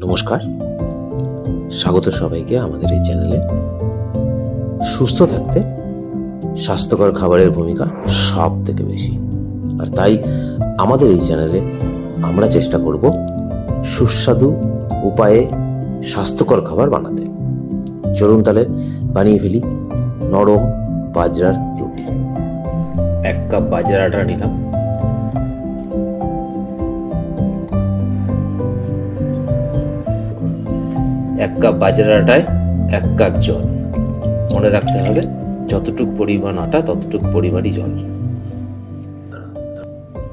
নমস্কার, স্বাগত সবাইকে আমাদের এই চ্যানেলে। সুস্থ থাকতে স্বাস্থ্যকর খাবারের ভূমিকা সব থেকে বেশি, আর তাই আমাদের এই চ্যানেলে আমরা চেষ্টা করব সুস্বাদু উপায়ে স্বাস্থ্যকর খাবার বানাতে। চলুন তাহলে বানিয়ে ফেলি নরম বাজরার রুটি। 1 কাপ বাজরার আটা নিলাম। এক কাপ বাজরার আটায় 1 কাপ জল। মনে রাখতে হবে যতটুকু পরিমাণ আটা ততটুকু পরিমাণই জল।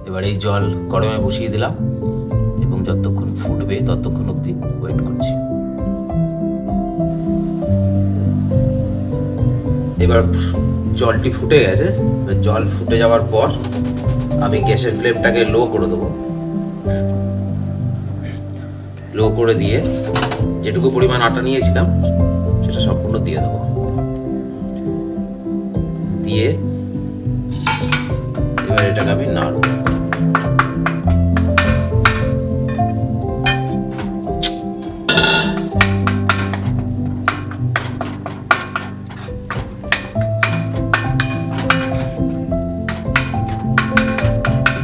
এবার এই জল গরমে বসিয়ে দিলাম এবং যতক্ষণ ফুটবে ততক্ষণ অবধি ওয়েট করছি। এবার জলটি ফুটে গেছে। জল ফুটে যাওয়ার পর আমি গ্যাসের ফ্লেমটাকে লো করে দেবো। লো করে দিয়ে যেটুকু পরিমাণ আটা নিয়েছিলাম সেটা সম্পূর্ণ দিয়ে দেবো। দিয়ে এবার এটাকে আমি নাড়ব।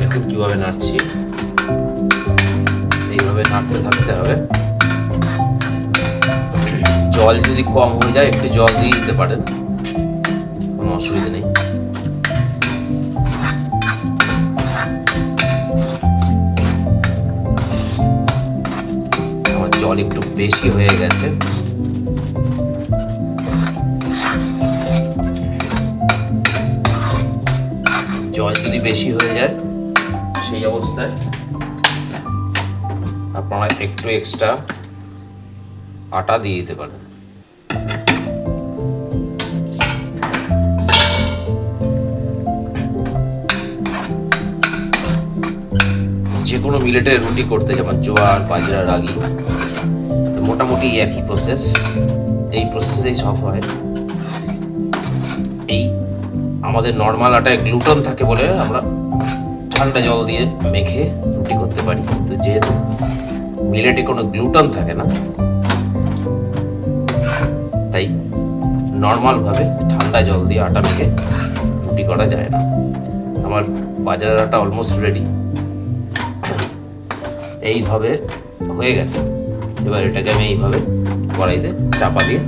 দেখুন কিভাবে নাড়ছি, এইভাবে নাড়তে থাকতে হবে। জল যদি কম হয়ে যায় একটু জল দিয়ে দিতে পারেন, কোনো অসুবিধা নেই। আমার জল একটু বেশি হয়ে গেছে। জল যদি বেশি হয়ে যায় সেই অবস্থায় আপনারা একটু এক্সট্রা আটা দিয়ে দিতে পারেন। যে কোনো মিলেটের রুটি করতে, যেমন জোয়ার, বাজরা, রাগি, মোটামুটি একই প্রসেস। এই প্রসেসেই সব হয়। এই আমাদের নর্মাল আটায় গ্লুটেন থাকে বলে আমরা ঠান্ডা জল দিয়ে মেখে রুটি করতে পারি, কিন্তু যেহেতু মিলেটে কোনো গ্লুটেন থাকে না তাই নর্মালভাবে ঠান্ডা জল দিয়ে আটা মেখে রুটি করা যায় না। আমার বাজারের আটা অলমোস্ট রেডি, এইভাবে হয়ে গেছে। এবার এটাকে আমি এইভাবে কড়াইতে চাপা দিয়ে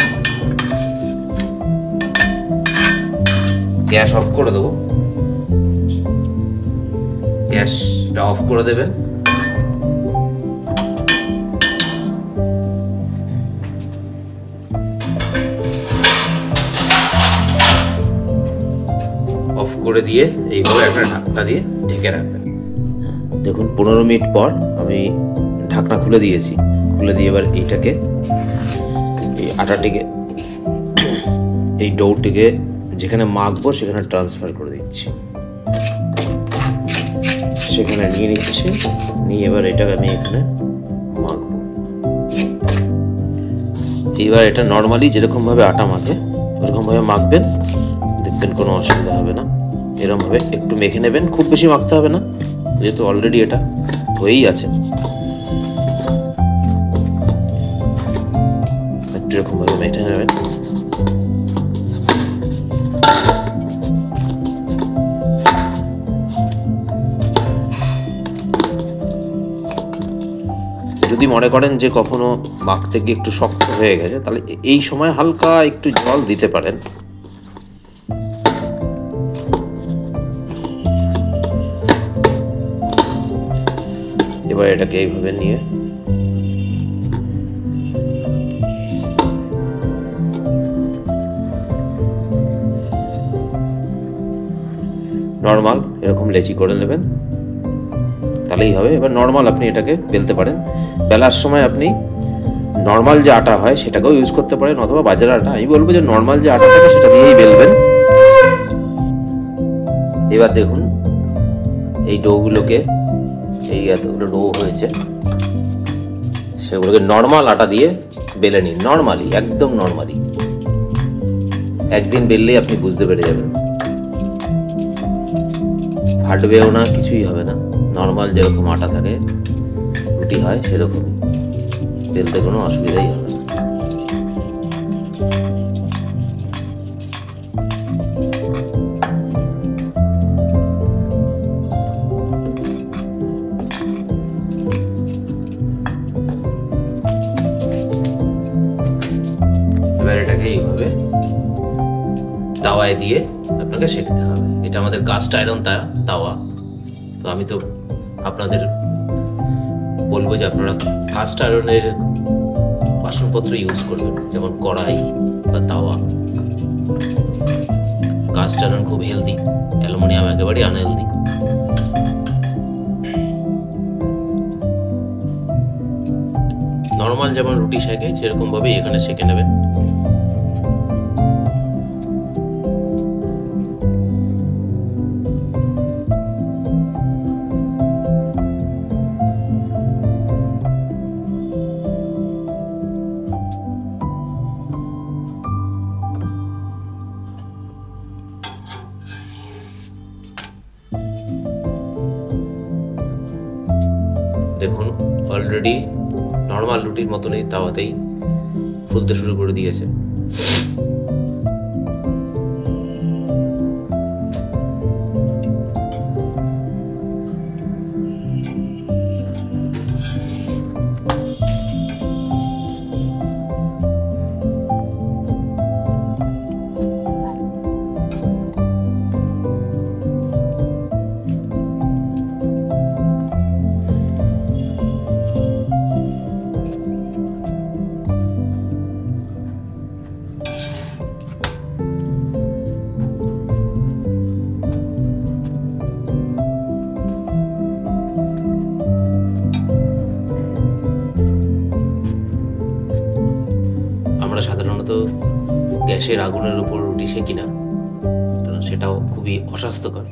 গ্যাস অফ করে দেবো। গ্যাসটা অফ করে দেবেন। অফ করে দিয়ে এইভাবে একটা ঢাকনা দিয়ে ঢেকে রাখবেন। দেখুন 15 মিনিট পর আমি ঢাকনা খুলে দিয়েছি। খুলে দিয়ে এবার এইটাকে, এই আটাটিকে, এই ডোটিকে যেখানে মাখবো সেখানে ট্রান্সফার করে দিচ্ছি। সেখানে নিয়ে নিচ্ছি, নিয়ে এবার এটাকে আমি এখানে মাখবো। এবার এটা নর্মালি যেরকমভাবে আটা মাখে ওরকমভাবে মাখবেন, দেখবেন কোনো অসুবিধা হবে না। এরকমভাবে একটু মেখে নেবেন, খুব বেশি মাখতে হবে না যেহেতু অলরেডি এটা হয়েই আছে। একটু এরকমভাবে মেখে নেবেন। যদি মনে করেন যে কখনো মাখতে গিয়ে একটু শক্ত হয়ে গেছে, তাহলে এই সময় হালকা একটু জল দিতে পারেন। এবার এটাকে এইভাবে নিয়ে নর্মাল এরকম লেচি করে নেবেন, তাহলেই হবে। এবার নর্মাল আপনি এটাকে বেলতে পারেন। বেলার সময় আপনি নর্মাল যে আটা হয় সেটাকেও ইউজ করতে পারেন, অথবা বাজার আটা। আমি বলবো যে নর্মাল যে আটা থাকে সেটা দিয়েই বেলবেন। এবার দেখুন এই ডোগুলোকে, এই এতগুলো ডো হয়েছে, সেগুলোকে নর্মাল আটা দিয়ে বেলে নিন। নর্মালি, একদম নর্মালি। একদিন বেললেই আপনি বুঝতে পেরে যাবেন, ফাটবেও না, কিছুই হবে না। নর্মাল যেরকম আটা থাকে রুটি হয় সেরকমই। বেলতে কোনো অসুবিধাই হবে না। এবার এটাকে এইভাবে তাওয়ায় দিয়ে আপনাকে সেঁকতে হবে। এটা আমাদের কাস্ট আয়রন তাওয়া। তো আমি তো আপনাদের বলবো যে আপনারা কাস্ট আয়রনের বাসনপত্র ইউজ করবেন, যেমন কড়াই বা তাওয়া। কাস্ট আয়রন খুব হেলদি, অ্যালুমিনিয়াম একেবারেই আনহেলদি। নর্মাল যেমন রুটি সেঁকে সেরকম ভাবে এখানে সেঁকে নেবেন। দেখুন অলরেডি নর্মাল রুটির মতনই তাওয়াতেই ফুলতে শুরু করে দিয়েছে। আমরা সাধারণত গ্যাসের আগুনের উপর রুটি সেঁকি না, কারণ সেটাও খুবই অস্বাস্থ্যকর।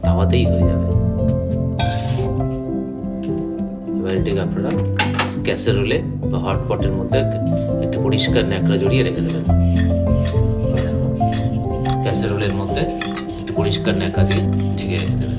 তাওয়াতেই হয়ে যাবে। এবার এটাকে আপনারা ক্যাসেরোলে বা হটপটের মধ্যে একটু পরিষ্কার ন্যাকড়া জড়িয়ে রেখে দেবেন। ক্যাসেরোলের মধ্যে একটু পরিষ্কার ন্যাকড়া দিয়ে ঢেকে রেখে দেবেন।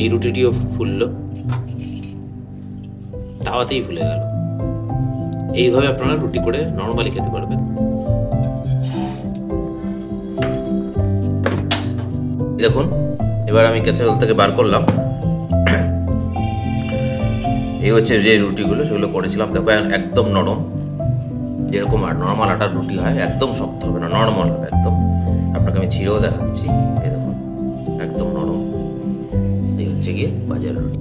এই রুটিটিও ফুললো, তাওয়াতেই ফুলে গেল। এইভাবে আপনারা রুটি করে নরমালি খেতে পারবেন। দেখুন এবার আমি ক্যাসেরোল থেকে বার করলাম। এই হচ্ছে যে রুটিগুলো সেগুলো করেছিলাম, দেখো একদম নরম, যেরকম নর্মাল আটার রুটি হয়, একদম শক্ত হবে না, নর্মাল হবে একদম। আপনাকে আমি ছিঁড়েও দেখাচ্ছি, এই দেখুন একদম নরম। এই হচ্ছে গিয়ে বাজার রুটি।